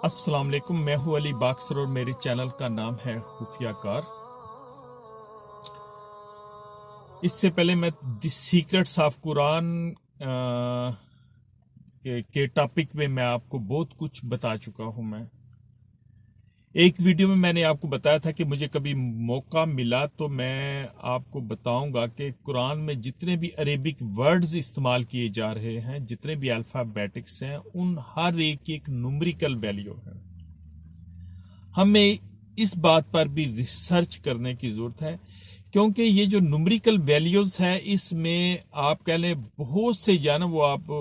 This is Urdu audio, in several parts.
السلام علیکم، میں ہوں علی باکسر اور میرے چینل کا نام ہے خفیہ کار۔ اس سے پہلے میں دی سیکرٹس آف قرآن کے ٹاپک میں آپ کو بہت کچھ بتا چکا ہوں۔ میں ایک ویڈیو میں نے آپ کو بتایا تھا کہ مجھے کبھی موقع ملا تو میں آپ کو بتاؤں گا کہ قرآن میں جتنے بھی عربک ورڈز استعمال کیے جا رہے ہیں، جتنے بھی الفابیٹکس ہیں، ان ہر ایک کی ایک نومریکل ویلیو ہے۔ ہمیں اس بات پر بھی ریسرچ کرنے کی ضرورت ہے، کیونکہ یہ جو نومریکل ویلیوز ہے اس میں آپ کہہ لیں بہت سے وہ آپ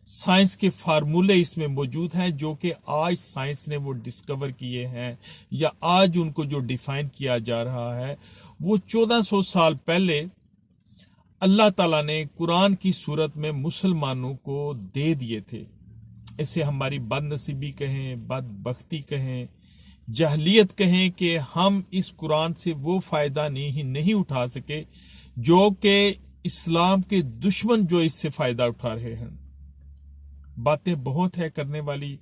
سائنس کے فارمولے اس میں موجود ہیں جو کہ آج سائنس نے وہ ڈسکور کیے ہیں، یا آج ان کو جو ڈیفائن کیا جا رہا ہے وہ 1400 سال پہلے اللہ تعالیٰ نے قرآن کی صورت میں مسلمانوں کو دے دیے تھے۔ اسے ہماری بد نصیبی کہیں، بدبختی کہیں، جہلیت کہیں کہ ہم اس قرآن سے وہ فائدہ نہیں اٹھا سکے جو کہ اسلام کے دشمن جو اس سے فائدہ اٹھا رہے ہیں۔ باتیں بہت ہے کرنے والی،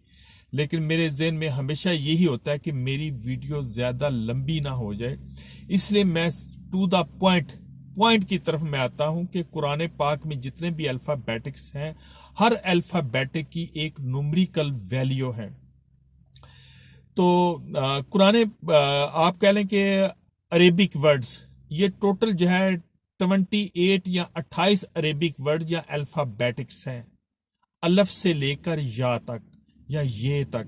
لیکن میرے ذہن میں ہمیشہ یہی ہوتا ہے کہ میری ویڈیو زیادہ لمبی نہ ہو جائے، اس لیے میں ٹو دا پوائنٹ کی طرف میں آتا ہوں کہ قرآن پاک میں جتنے بھی الفابیٹکس ہیں، ہر الفابیٹک کی ایک نومریکل ویلیو ہے۔ تو قرآن آپ کہہ لیں کہ عربک ورڈز یہ ٹوٹل جو ہے 28 یا 28 عربک ورڈ یا الفابیٹکس ہیں، الف سے لے کر یا تک یا یہ تک۔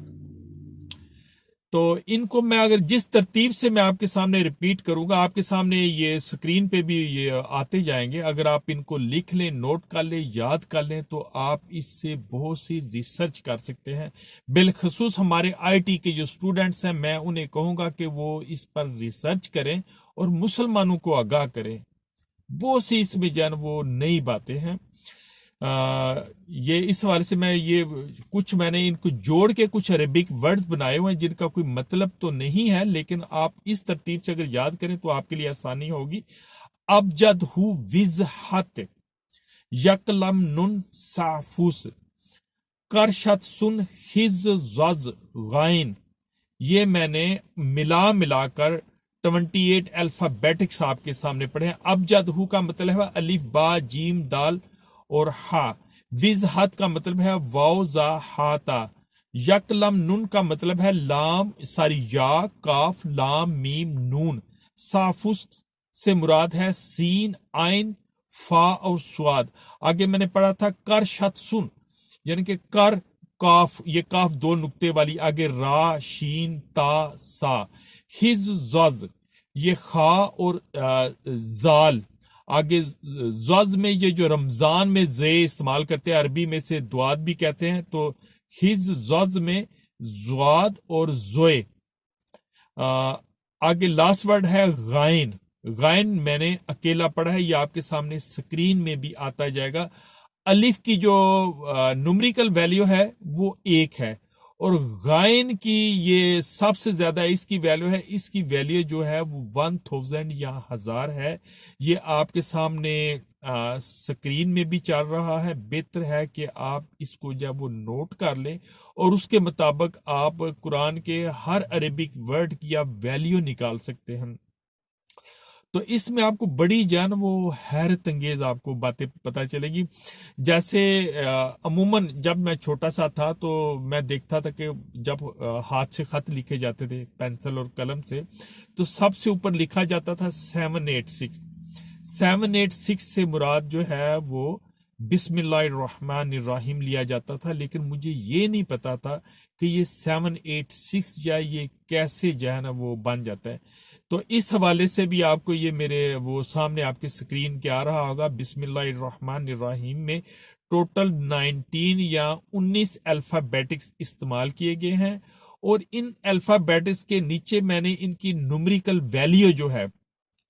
تو ان کو میں اگر جس ترتیب سے میں آپ کے سامنے ریپیٹ کروں گا، آپ کے سامنے یہ سکرین پہ بھی یہ آتے جائیں گے، اگر آپ ان کو لکھ لیں، نوٹ کر لیں، یاد کر لیں تو آپ اس سے بہت سی ریسرچ کر سکتے ہیں۔ بالخصوص ہمارے آئی ٹی کے جو اسٹوڈنٹس ہیں، میں انہیں کہوں گا کہ وہ اس پر ریسرچ کریں اور مسلمانوں کو آگاہ کریں۔ بہت سی اس میں وہ نئی باتیں ہیں۔ یہ اس حوالے سے میں نے ان کو جوڑ کے کچھ عربک ورڈز بنائے ہوئے ہیں جن کا کوئی مطلب تو نہیں ہے، لیکن آپ اس ترتیب سے اگر یاد کریں تو آپ کے لیے آسانی ہوگی۔ ابجد ہو وزحت، یکلم نن سافوس، کرشت سن خز زز غائن، یہ میں نے ملا کر 28 الفابیٹکس آپ کے سامنے پڑھے ہیں۔ ابجد ہو کا مطلب ہے الف با جیم دال اور ہا، وزحت کا مطلب ہے واو زا ہا تا، یکلم نون کا مطلب ہے لام یا کاف لام میم نون، سافوس سے مراد ہے سین عین فا اور سواد۔ آگے میں نے پڑھا تھا کر شت سن، یعنی کہ کر کاف، یہ کاف دو نقطے والی، آگے را شین تا سا، ہز زز یہ خا اور زال، آگے زز میں یہ جو رمضان میں زے استعمال کرتے ہیں، عربی میں سے دواد بھی کہتے ہیں، تو ہز زز میں زواد اور زوئے۔ آگے لاسٹ ورڈ ہے غائن، غائن میں نے اکیلا پڑھا ہے، یہ آپ کے سامنے سکرین میں بھی آتا جائے گا۔ الف کی جو نومریکل ویلیو ہے وہ 1 ہے، اور غائن کی یہ سب سے زیادہ اس کی ویلیو ہے، اس کی ویلیو جو ہے وہ 1000 یا 1000 ہے۔ یہ آپ کے سامنے سکرین میں بھی چل رہا ہے، بہتر ہے کہ آپ اس کو جب وہ نوٹ کر لیں اور اس کے مطابق آپ قرآن کے ہر عربک ورڈ کی آپ ویلیو نکال سکتے ہیں۔ تو اس میں آپ کو بڑی وہ حیرت انگیز آپ کو باتیں پتہ چلے گی۔ جیسے عموماً جب میں چھوٹا سا تھا تو میں دیکھتا تھا کہ جب ہاتھ سے خط لکھے جاتے تھے پینسل اور قلم سے، تو سب سے اوپر لکھا جاتا تھا 786۔ 786 سے مراد جو ہے وہ بسم اللہ الرحمن الرحیم لیا جاتا تھا، لیکن مجھے یہ نہیں پتا تھا کہ یہ 786 یہ کیسے وہ بن جاتا ہے۔ تو اس حوالے سے بھی آپ کو یہ میرے وہ سامنے آپ کے سکرین کے آ رہا ہوگا، بسم اللہ الرحمن الرحیم میں ٹوٹل 19 یا 19 الفابیٹکس استعمال کیے گئے ہیں، اور ان الفابیٹکس کے نیچے میں نے ان کی نومریکل ویلیو جو ہے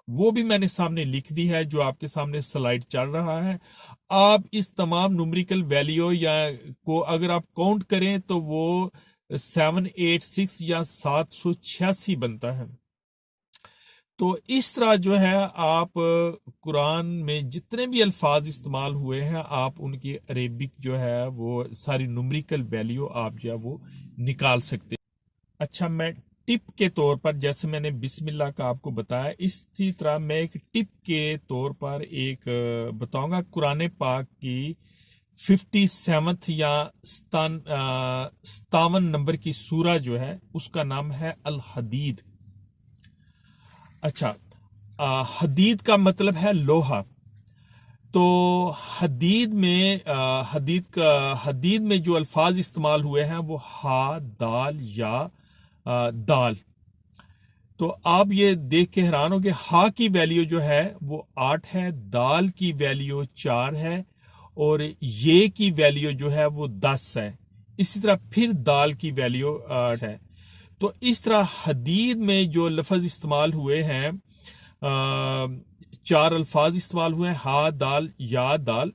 وہ بھی میں نے سامنے لکھ دی ہے، جو آپ کے سامنے سلائیڈ چل رہا ہے۔ آپ اس تمام نومریکل ویلیو کو اگر آپ کاؤنٹ کریں تو وہ 786 یا 786 بنتا ہے۔ تو اس طرح جو ہے آپ قرآن میں جتنے بھی الفاظ استعمال ہوئے ہیں آپ ان کی عربک جو ہے وہ ساری نمریکل ویلیو آپ جو ہے وہ نکال سکتے ہیں۔ اچھا، میں ٹپ کے طور پر جیسے میں نے بسم اللہ کا آپ کو بتایا، اسی طرح میں ایک ٹپ کے طور پر ایک بتاؤں گا۔ قرآن پاک کی 57 یا 57 نمبر کی سورہ جو ہے اس کا نام ہے الحدید۔ اچھا، حدید کا مطلب ہے لوہا۔ تو حدید میں جو الفاظ استعمال ہوئے ہیں وہ ہا، دال، یا دال۔ تو آپ یہ دیکھ کے حیران ہو کہ ہا کی ویلیو جو ہے وہ 8 ہے، دال کی ویلیو 4 ہے، اور یہ کی ویلیو جو ہے وہ 10 ہے۔ اسی طرح پھر دال کی ویلیو 8 ہے۔ تو اس طرح حدید میں جو لفظ استعمال ہوئے ہیں، 4 الفاظ استعمال ہوئے ہیں، ہا، دال، یا، دال۔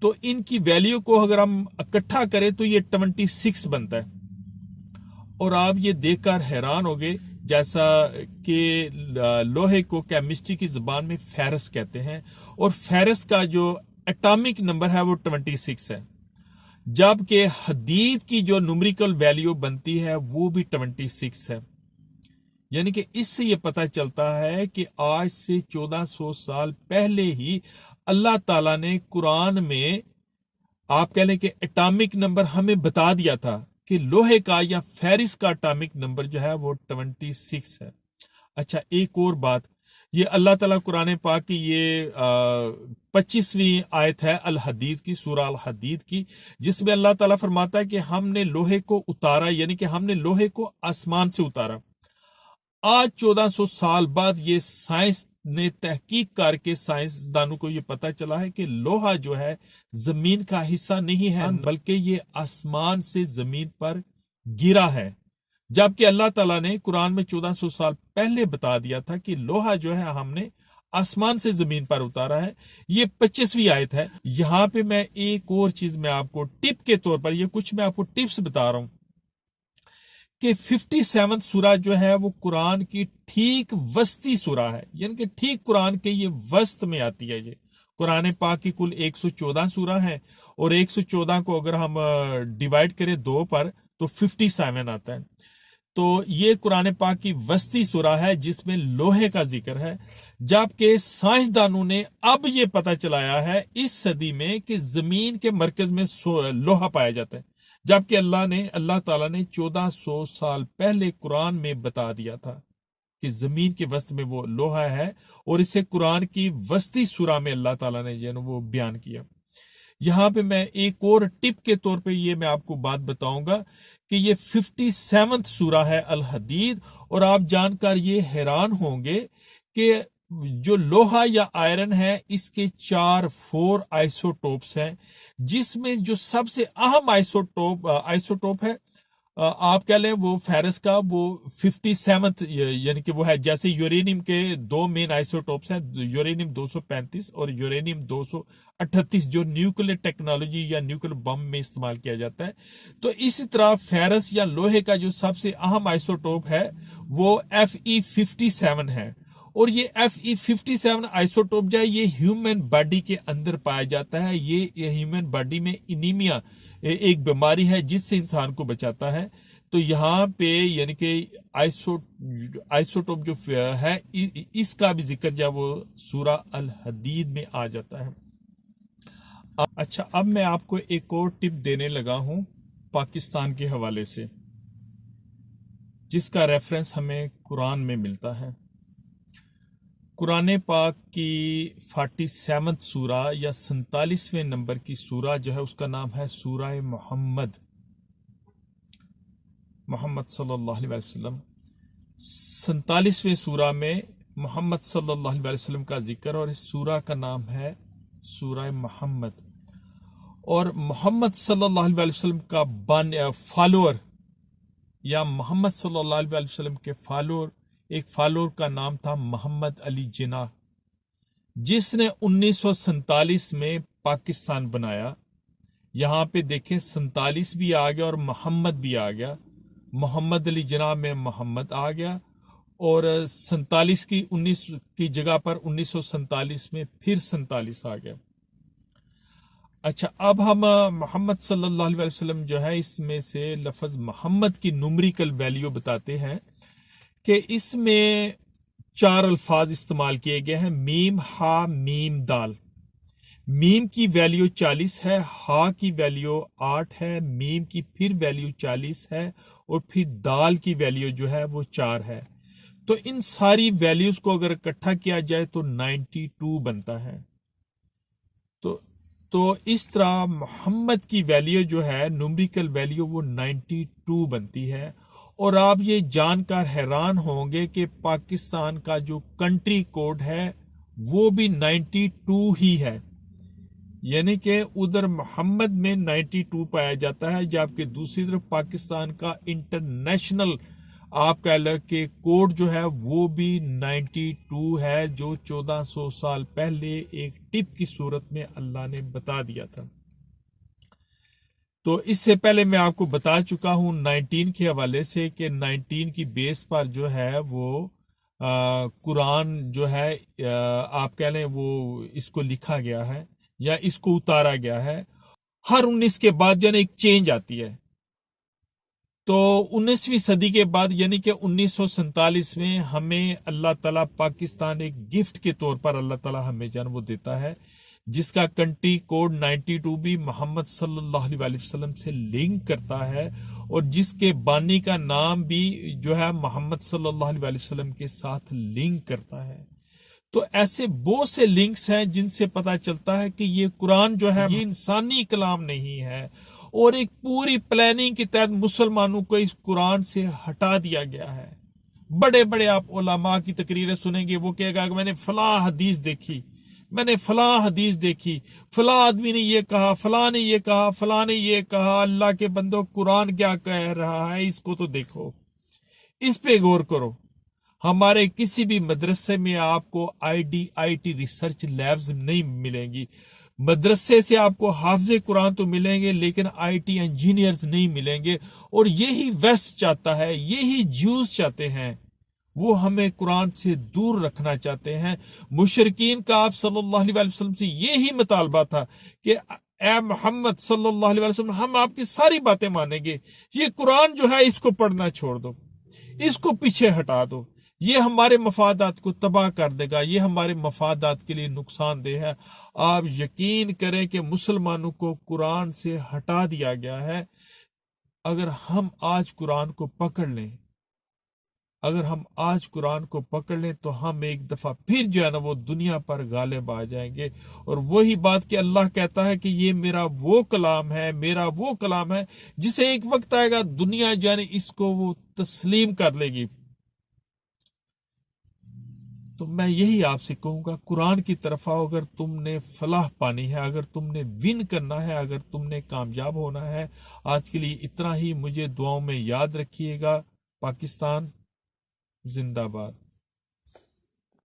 تو ان کی ویلیو کو اگر ہم اکٹھا کریں تو یہ 26 بنتا ہے۔ اور آپ یہ دیکھ کر حیران ہوگے، جیسا کہ لوہے کو کیمسٹری کی زبان میں فیرس کہتے ہیں، اور فیرس کا جو ایٹامک نمبر ہے وہ 26 ہے، جبکہ حدید کی جو نمریکل ویلیو بنتی ہے وہ بھی 26 ہے۔ یعنی کہ اس سے یہ پتہ چلتا ہے کہ آج سے 1400 سال پہلے ہی اللہ تعالیٰ نے قرآن میں آپ کہہ لیں کہ ایٹامک نمبر ہمیں بتا دیا تھا کہ لوہے کا یا فیرس کا ایٹامک نمبر جو ہے وہ 26 ہے۔ اچھا، ایک اور بات، یہ اللہ تعالیٰ قرآن پاک کی یہ 25ویں آیت ہے الحدید کی، سورہ الحدید کی، جس میں اللہ تعالیٰ فرماتا ہے کہ ہم نے لوہے کو اتارا، یعنی کہ ہم نے لوہے کو آسمان سے اتارا۔ آج 1400 سال بعد یہ سائنس نے تحقیق کر کے سائنسدانوں کو یہ پتا چلا ہے کہ لوہا جو ہے زمین کا حصہ نہیں ہے، بلکہ یہ آسمان سے زمین پر گرا ہے، جبکہ اللہ تعالیٰ نے قرآن میں 1400 سال پہلے بتا دیا تھا کہ لوہا جو ہے ہم نے آسمان سے زمین پر اتارا ہے۔ یہ 25ویں آیت ہے۔ یہاں پہ میں ایک اور چیز میں آپ کو ٹپ کے طور پر، یہ کچھ میں آپ کو ٹپس بتا رہا ہوں کہ 57 سورہ جو ہے وہ قرآن کی ٹھیک وسطی سورہ ہے، یعنی کہ ٹھیک قرآن کے یہ وسط میں آتی ہے۔ یہ قرآن پاک کی کل 114 سورہ ہیں، اور 114 کو اگر ہم ڈیوائڈ کریں 2 پر تو 57 آتا ہے۔ تو یہ قرآن پاک کی وسطی سورہ ہے جس میں لوہے کا ذکر ہے، جبکہ سائنسدانوں نے اب یہ پتہ چلایا ہے اس صدی میں کہ زمین کے مرکز میں لوہا پایا جاتا ہے، جبکہ اللہ تعالیٰ نے 1400 سال پہلے قرآن میں بتا دیا تھا کہ زمین کے وسط میں وہ لوہا ہے، اور اسے قرآن کی وسطی سورہ میں اللہ تعالیٰ نے وہ بیان کیا۔ یہاں پہ میں ایک اور ٹپ کے طور پہ یہ میں آپ کو بات بتاؤں گا کہ یہ 57 سورہ ہے الحدید، اور آپ جان کر یہ حیران ہوں گے کہ جو لوہا یا آئرن ہے اس کے 4 آئسوٹوپس ہیں، جس میں جو سب سے اہم آئسوٹوپ ہے آپ کہہ لیں وہ فیرس کا، وہ 57 یعنی کہ وہ ہے، جیسے یورینیم کے 2 مین آئسوٹوپس ہیں، یورینیم 235 اور یورینیم 238، جو نیوکلیر ٹیکنالوجی یا نیوکلیر بم میں استعمال کیا جاتا ہے۔ تو اسی طرح فیرس یا لوہے کا جو سب سے اہم آئسوٹوپ ہے وہ Fe57 ہے، اور یہ Fe57 آئسوٹوپ جو ہے یہ ہیومن باڈی کے اندر پایا جاتا ہے۔ یہ ہیومن باڈی میں انیمیا ایک بیماری ہے جس سے انسان کو بچاتا ہے۔ تو یہاں پہ یعنی کہ آئسوٹوپ جو ہے اس کا بھی ذکر جو ہے وہ سورہ الحدید میں آ جاتا ہے۔ اچھا، اب میں آپ کو ایک اور ٹپ دینے لگا ہوں پاکستان کے حوالے سے، جس کا ریفرنس ہمیں قرآن میں ملتا ہے۔ قرآن پاک کی 47 سورہ یا 47ویں نمبر کی سورہ جو ہے اس کا نام ہے سورہ محمد صلی اللہ علیہ وسلم۔ 47ویں سورہ میں محمد صلی اللہ علیہ وسلم کا ذکر، اور اس سورہ کا نام ہے سورہ محمد۔ اور محمد صلی اللہ علیہ وسلم کا فالوور، یا محمد صلی اللہ علیہ وسلم کے ایک فالوور کا نام تھا محمد علی جناح، جس نے 1947 میں پاکستان بنایا۔ یہاں پہ دیکھیں 47 بھی آ گیا اور محمد بھی آ گیا، محمد علی جناح میں محمد آ گیا، اور 47 کی 19 کی جگہ پر 1947 میں پھر 47 آ گیا۔ اچھا، اب ہم محمد صلی اللہ علیہ وسلم جو ہے اس میں سے لفظ محمد کی نومریکل ویلیو بتاتے ہیں کہ اس میں 4 الفاظ استعمال کیے گئے ہیں، میم، ہا، میم، دال۔ میم کی ویلیو 40 ہے، ہا کی ویلیو 8 ہے، میم کی پھر ویلیو 40 ہے، اور پھر دال کی ویلیو جو ہے وہ 4 ہے۔ تو ان ساری ویلیوز کو اگر اکٹھا کیا جائے تو 92 بنتا ہے۔ تو اس طرح محمد کی ویلیو جو ہے نومریکل ویلیو وہ 92 بنتی ہے۔ اور آپ یہ جان کر حیران ہوں گے کہ پاکستان کا جو کنٹری کوڈ ہے وہ بھی 92 ہی ہے، یعنی کہ ادھر محمد میں 92 پایا جاتا ہے، جبکہ دوسری طرف پاکستان کا انٹرنیشنل آپ کہہ لیں کہ کوڈ جو ہے وہ بھی 92 ہے، جو 1400 سال پہلے ایک ٹپ کی صورت میں اللہ نے بتا دیا تھا۔ تو اس سے پہلے میں آپ کو بتا چکا ہوں 19 کے حوالے سے کہ 19 کی بیس پر جو ہے وہ قرآن جو ہے آپ کہہ لیں وہ اس کو لکھا گیا ہے یا اس کو اتارا گیا ہے۔ ہر 19 کے بعد جو ہے ایک چینج آتی ہے۔ تو 19ویں صدی کے بعد یعنی کہ 1947 میں ہمیں اللہ تعالیٰ پاکستان ایک گفٹ کے طور پر اللہ تعالیٰ ہمیں جان وہ دیتا ہے، جس کا کنٹری کوڈ 92 بھی محمد صلی اللہ علیہ وسلم سے لنک کرتا ہے، اور جس کے بانی کا نام بھی جو ہے محمد صلی اللہ علیہ وسلم کے ساتھ لنک کرتا ہے۔ تو ایسے بہت سے لنکس ہیں جن سے پتہ چلتا ہے کہ یہ قرآن جو ہے یہ انسانی کلام نہیں ہے، اور ایک پوری پلاننگ کے تحت مسلمانوں کو اس قرآن سے ہٹا دیا گیا ہے۔ بڑے بڑے آپ علماء کی تقریریں سنیں گے، وہ کہے گا کہ میں نے فلاں حدیث دیکھی، میں نے فلاں حدیث دیکھی، فلاں آدمی نے یہ کہا، فلاں نے یہ کہا، فلاں نے یہ کہا۔ اللہ کے بندو، قرآن کیا کہہ رہا ہے اس کو تو دیکھو، اس پہ غور کرو۔ ہمارے کسی بھی مدرسے میں آپ کو آئی ٹی ریسرچ لیبز نہیں ملیں گی۔ مدرسے سے آپ کو حافظ قرآن تو ملیں گے، لیکن آئی ٹی انجینئرز نہیں ملیں گے۔ اور یہی ویسٹ چاہتا ہے، یہی جوز چاہتے ہیں، وہ ہمیں قرآن سے دور رکھنا چاہتے ہیں۔ مشرکین کا آپ صلی اللہ علیہ وسلم سے یہی مطالبہ تھا کہ اے محمد صلی اللہ علیہ وسلم، ہم آپ کی ساری باتیں مانیں گے، یہ قرآن جو ہے اس کو پڑھنا چھوڑ دو، اس کو پیچھے ہٹا دو، یہ ہمارے مفادات کو تباہ کر دے گا، یہ ہمارے مفادات کے لیے نقصان دہ ہے۔ آپ یقین کریں کہ مسلمانوں کو قرآن سے ہٹا دیا گیا ہے۔ اگر ہم آج قرآن کو پکڑ لیں، اگر ہم آج قرآن کو پکڑ لیں تو ہم ایک دفعہ پھر جو ہے نا وہ دنیا پر غالب آ جائیں گے۔ اور وہی بات کہ اللہ کہتا ہے کہ یہ میرا وہ کلام ہے، میرا وہ کلام ہے جسے ایک وقت آئے گا دنیا جو ہے نا اس کو وہ تسلیم کر لے گی۔ تو میں یہی آپ سے کہوں گا، قرآن کی طرف آؤ، اگر تم نے فلاح پانی ہے، اگر تم نے ون کرنا ہے، اگر تم نے کامیاب ہونا ہے۔ آج کے لیے اتنا ہی، مجھے دعاؤں میں یاد رکھیے گا۔ پاکستان زندہ باد۔